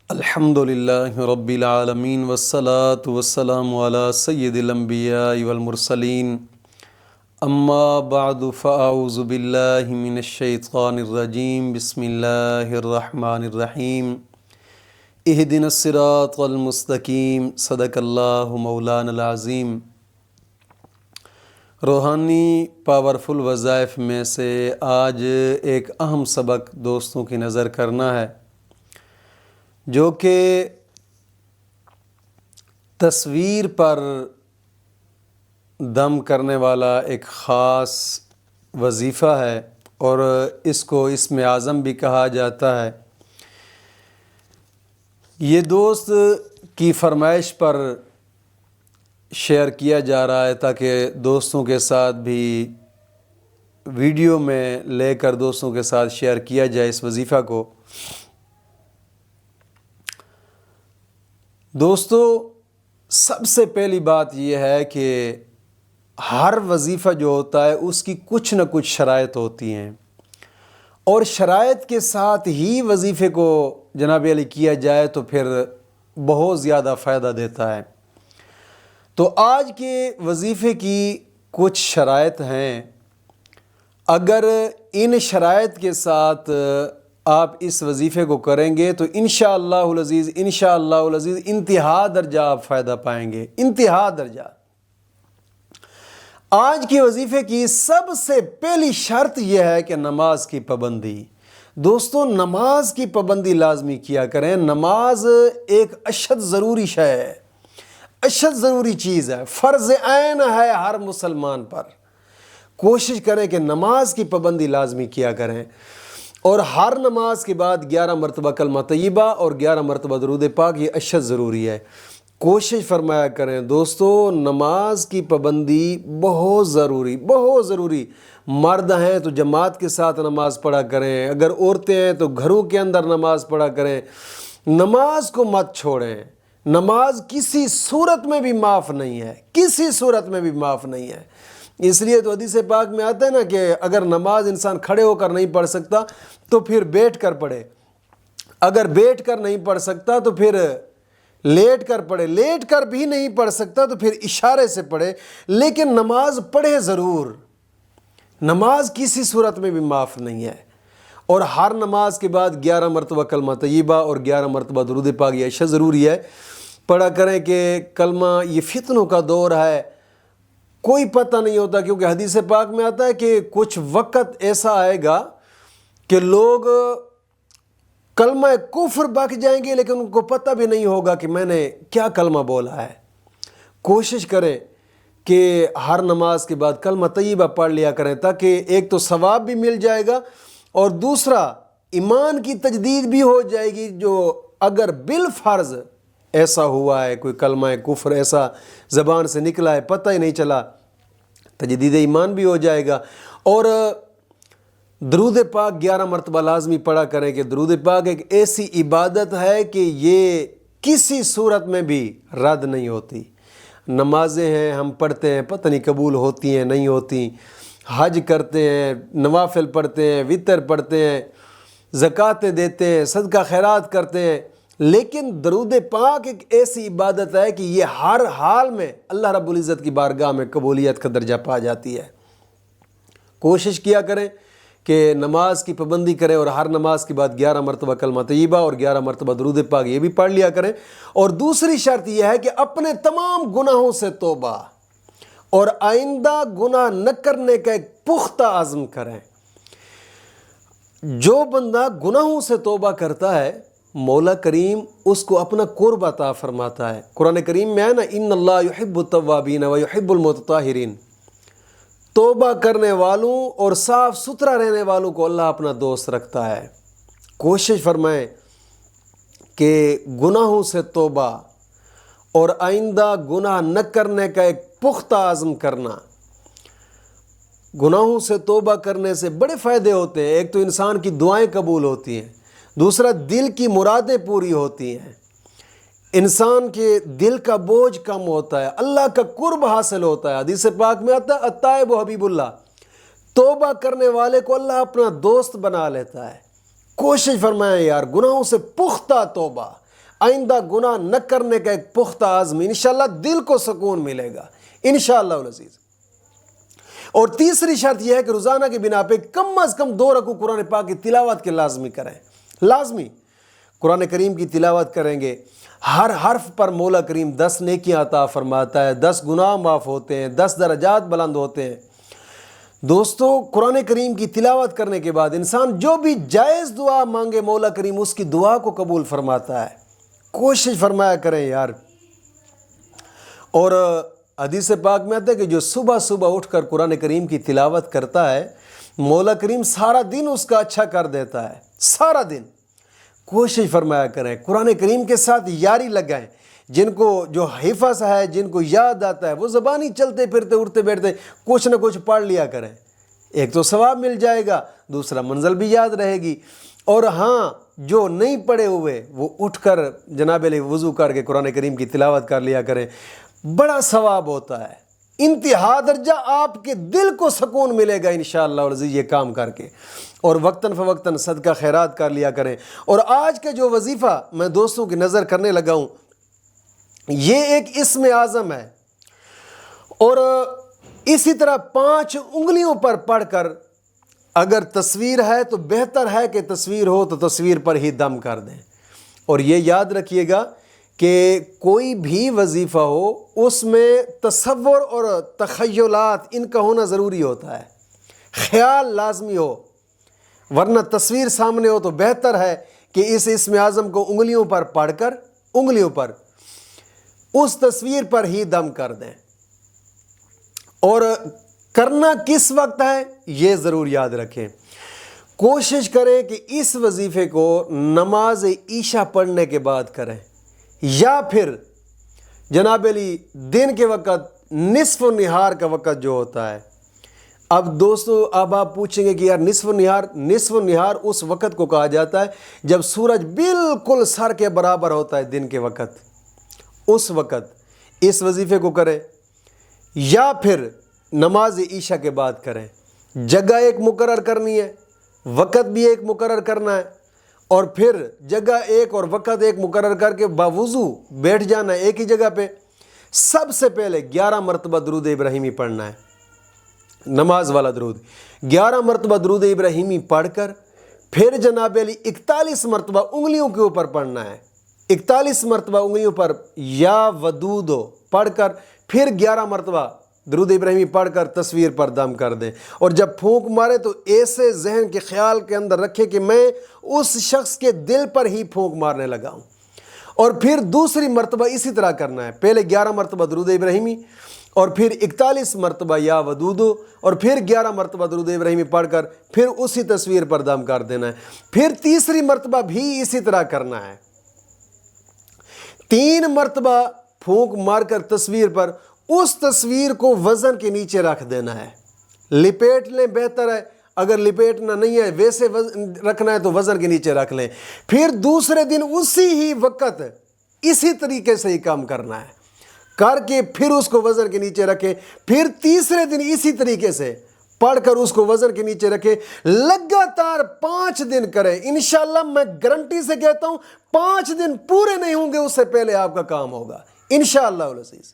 الحمدللہ رب العالمین والصلاة والسلام علی سید الانبیاء والمرسلین اما بعد فاعوذ باللہ من الشیطان الرجیم بسم اللہ الرحمن الرحیم اہدنا الصراط المستقیم صدق اللہ مولانا العظیم۔ روحانی پاورفل وظائف میں سے آج ایک اہم سبق دوستوں کی نظر کرنا ہے، جو کہ تصویر پر دم کرنے والا ایک خاص وظیفہ ہے، اور اس کو اسم اعظم بھی کہا جاتا ہے۔ یہ دوست کی فرمائش پر شیئر کیا جا رہا ہے تاکہ دوستوں کے ساتھ بھی ویڈیو میں لے کر دوستوں کے ساتھ شیئر کیا جائے اس وظیفہ کو۔ دوستو، سب سے پہلی بات یہ ہے کہ ہر وظیفہ جو ہوتا ہے اس کی کچھ نہ کچھ شرائط ہوتی ہیں، اور شرائط کے ساتھ ہی وظیفے کو جناب علی کیا جائے تو پھر بہت زیادہ فائدہ دیتا ہے۔ تو آج کے وظیفے کی کچھ شرائط ہیں، اگر ان شرائط کے ساتھ آپ اس وظیفے کو کریں گے تو انشاءاللہ العزیز انتہا درجہ آپ فائدہ پائیں گے، انتہا درجہ۔ آج کے وظیفے کی سب سے پہلی شرط یہ ہے کہ نماز کی پابندی۔ دوستو، نماز کی پابندی لازمی کیا کریں۔ نماز ایک اشد ضروری شے ہے، اشد ضروری چیز ہے، فرض عین ہے ہر مسلمان پر۔ کوشش کریں کہ نماز کی پابندی لازمی کیا کریں، اور ہر نماز کے بعد 11 مرتبہ کلمہ طیبہ اور 11 مرتبہ درود پاک، یہ اشد ضروری ہے۔ کوشش فرمایا کریں دوستو، نماز کی پابندی بہت ضروری۔ مرد ہیں تو جماعت کے ساتھ نماز پڑھا کریں، اگر عورتیں ہیں تو گھروں کے اندر نماز پڑھا کریں۔ نماز کو مت چھوڑیں، نماز کسی صورت میں بھی معاف نہیں ہے، کسی صورت میں بھی معاف نہیں ہے۔ اس لیے تو حدیث پاک میں آتا ہے نا کہ اگر نماز انسان کھڑے ہو کر نہیں پڑھ سکتا تو پھر بیٹھ کر پڑھے، اگر بیٹھ کر نہیں پڑھ سکتا تو پھر لیٹ کر پڑھے، لیٹ کر بھی نہیں پڑھ سکتا تو پھر اشارے سے پڑھے، لیکن نماز پڑھے ضرور۔ نماز کسی صورت میں بھی معاف نہیں ہے، اور ہر نماز کے بعد 11 مرتبہ کلمہ طیبہ اور 11 مرتبہ درود پاک، یہ اشد ضروری ہے۔ پڑھا کریں کہ کلمہ، یہ فتنوں کا دور ہے، کوئی پتہ نہیں ہوتا، کیونکہ حدیث پاک میں آتا ہے کہ کچھ وقت ایسا آئے گا کہ لوگ کلمہ کفر بک جائیں گے لیکن ان کو پتہ بھی نہیں ہوگا کہ میں نے کیا کلمہ بولا ہے۔ کوشش کریں کہ ہر نماز کے بعد کلمہ طیبہ پڑھ لیا کریں، تاکہ ایک تو ثواب بھی مل جائے گا، اور دوسرا ایمان کی تجدید بھی ہو جائے گی۔ جو اگر بالفرض ایسا ہوا ہے، کوئی کلمہ کفر ایسا زبان سے نکلا ہے، پتہ ہی نہیں چلا، تجدید ایمان بھی ہو جائے گا۔ اور درود پاک 11 مرتبہ لازمی پڑھا کریں کہ درود پاک ایک ایسی عبادت ہے کہ یہ کسی صورت میں بھی رد نہیں ہوتی۔ نمازیں ہیں ہم پڑھتے ہیں، پتہ نہیں قبول ہوتی ہیں نہیں ہوتی، حج کرتے ہیں، نوافل پڑھتے ہیں، وتر پڑھتے ہیں، زکوٰۃیں دیتے ہیں، صدقہ خیرات کرتے ہیں، لیکن درود پاک ایک ایسی عبادت ہے کہ یہ ہر حال میں اللہ رب العزت کی بارگاہ میں قبولیت کا درجہ پا جاتی ہے۔ کوشش کیا کریں کہ نماز کی پابندی کریں، اور ہر نماز کے بعد 11 مرتبہ کلمہ طیبہ اور 11 مرتبہ درود پاک یہ بھی پڑھ لیا کریں۔ اور دوسری شرط یہ ہے کہ اپنے تمام گناہوں سے توبہ اور آئندہ گناہ نہ کرنے کا ایک پختہ عزم کریں۔ جو بندہ گناہوں سے توبہ کرتا ہے، مولا کریم اس کو اپنا قرب عطا فرماتا ہے۔ قرآن کریم میں ہے نا، ان اللہ یحب التوابین ویحب المتطہرین، توبہ کرنے والوں اور صاف ستھرا رہنے والوں کو اللہ اپنا دوست رکھتا ہے۔ کوشش فرمائیں کہ گناہوں سے توبہ اور آئندہ گناہ نہ کرنے کا ایک پختہ عزم کرنا۔ گناہوں سے توبہ کرنے سے بڑے فائدے ہوتے ہیں۔ ایک تو انسان کی دعائیں قبول ہوتی ہیں، دوسرا دل کی مرادیں پوری ہوتی ہیں، انسان کے دل کا بوجھ کم ہوتا ہے، اللہ کا قرب حاصل ہوتا ہے۔ حدیث پاک میں آتا ہے التائب حبیب اللہ، توبہ کرنے والے کو اللہ اپنا دوست بنا لیتا ہے۔ کوشش فرمائیں یار، گناہوں سے پختہ توبہ، آئندہ گناہ نہ کرنے کا ایک پختہ عزم، انشاءاللہ دل کو سکون ملے گا انشاءاللہ العزیز۔ اور تیسری شرط یہ ہے کہ روزانہ کی بنا پہ کم از کم 2 رکوع قرآن پاک کی تلاوت کے لازمی کریں، لازمی قرآن کریم کی تلاوت کریں گے، ہر حرف پر مولا کریم 10 نیکیاں عطا فرماتا ہے، 10 گناہ معاف ہوتے ہیں، 10 درجات بلند ہوتے ہیں۔ دوستو قرآن کریم کی تلاوت کرنے کے بعد انسان جو بھی جائز دعا مانگے مولا کریم اس کی دعا کو قبول فرماتا ہے، کوشش فرمایا کریں یار۔ اور حدیث پاک میں آتا ہے کہ جو صبح صبح اٹھ کر قرآن کریم کی تلاوت کرتا ہے مولا کریم سارا دن اس کا اچھا کر دیتا ہے، سارا دن۔ کوشش فرمایا کریں، قرآن کریم کے ساتھ یاری لگائیں۔ جن کو جو حفظ ہے، جن کو یاد آتا ہے، وہ زبانی چلتے پھرتے اٹھتے بیٹھتے کچھ نہ کچھ پڑھ لیا کریں، ایک تو ثواب مل جائے گا، دوسرا منزل بھی یاد رہے گی۔ اور ہاں جو نہیں پڑھے ہوئے وہ اٹھ کر جناب علی وضو کر کے قرآن کریم کی تلاوت کر لیا کریں، بڑا ثواب ہوتا ہے، انتہا درجہ آپ کے دل کو سکون ملے گا انشاءاللہ العزیز یہ کام کر کے۔ اور وقتاً فوقتاً صدقہ خیرات کر لیا کریں۔ اور آج کا جو وظیفہ میں دوستوں کی نظر کرنے لگا ہوں یہ ایک اسم اعظم ہے، اور اسی طرح 5 انگلیوں پر پڑھ کر، اگر تصویر ہے تو بہتر ہے کہ تصویر ہو تو تصویر پر ہی دم کر دیں۔ اور یہ یاد رکھیے گا کہ کوئی بھی وظیفہ ہو اس میں تصور اور تخیلات ان کا ہونا ضروری ہوتا ہے، خیال لازمی ہو، ورنہ تصویر سامنے ہو تو بہتر ہے کہ اس اسم اعظم کو انگلیوں پر پڑھ کر انگلیوں پر اس تصویر پر ہی دم کر دیں۔ اور کرنا کس وقت ہے یہ ضرور یاد رکھیں، کوشش کریں کہ اس وظیفے کو نماز عشاء پڑھنے کے بعد کریں، یا پھر جناب علی دن کے وقت نصف النہار کا وقت جو ہوتا ہے۔ اب دوستو اب آپ پوچھیں گے کہ یار نصف النہار اس وقت کو کہا جاتا ہے جب سورج بالکل سر کے برابر ہوتا ہے دن کے وقت، اس وقت اس وظیفے کو کریں، یا پھر نماز عشاء کے بعد کریں۔ جگہ ایک مقرر کرنی ہے، وقت بھی ایک مقرر کرنا ہے، اور پھر جگہ ایک اور وقت ایک مقرر کر کے باوضو بیٹھ جانا ہے ایک ہی جگہ پہ۔ سب سے پہلے 11 مرتبہ درود ابراہیمی پڑھنا ہے، نماز والا درود 11 مرتبہ درود ابراہیمی پڑھ کر پھر جناب علی 41 مرتبہ انگلیوں کے اوپر پڑھنا ہے، 41 مرتبہ انگلیوں پر یا ودودو پڑھ کر پھر 11 مرتبہ درود ابراہیمی پڑھ کر تصویر پر دم کر دیں۔ اور جب پھونک مارے تو ایسے ذہن کے خیال کے اندر رکھے کہ میں اس شخص کے دل پر ہی پھونک مارنے لگا ہوں۔ اور پھر دوسری مرتبہ اسی طرح کرنا ہے، پہلے 11 مرتبہ درود ابراہیمی اور پھر 41 مرتبہ یا ودودو اور پھر 11 مرتبہ درود ابراہیمی پڑھ کر پھر اسی تصویر پر دم کر دینا ہے۔ پھر تیسری مرتبہ بھی اسی طرح کرنا ہے، 3 مرتبہ پھونک مار کر تصویر پر اس تصویر کو وزن کے نیچے رکھ دینا ہے، لپیٹ لیں بہتر ہے، اگر لپیٹنا نہیں ہے ویسے رکھنا ہے تو وزن کے نیچے رکھ لیں۔ پھر دوسرے دن اسی ہی وقت اسی طریقے سے ہی کام کرنا ہے، کر کے پھر اس کو وزن کے نیچے رکھیں، پھر تیسرے دن اسی طریقے سے پڑھ کر اس کو وزن کے نیچے رکھیں، لگاتار 5 دن کریں۔ انشاءاللہ میں گارنٹی سے کہتا ہوں 5 دن پورے نہیں ہوں گے اس سے پہلے آپ کا کام ہوگا انشاءاللہ العزیز۔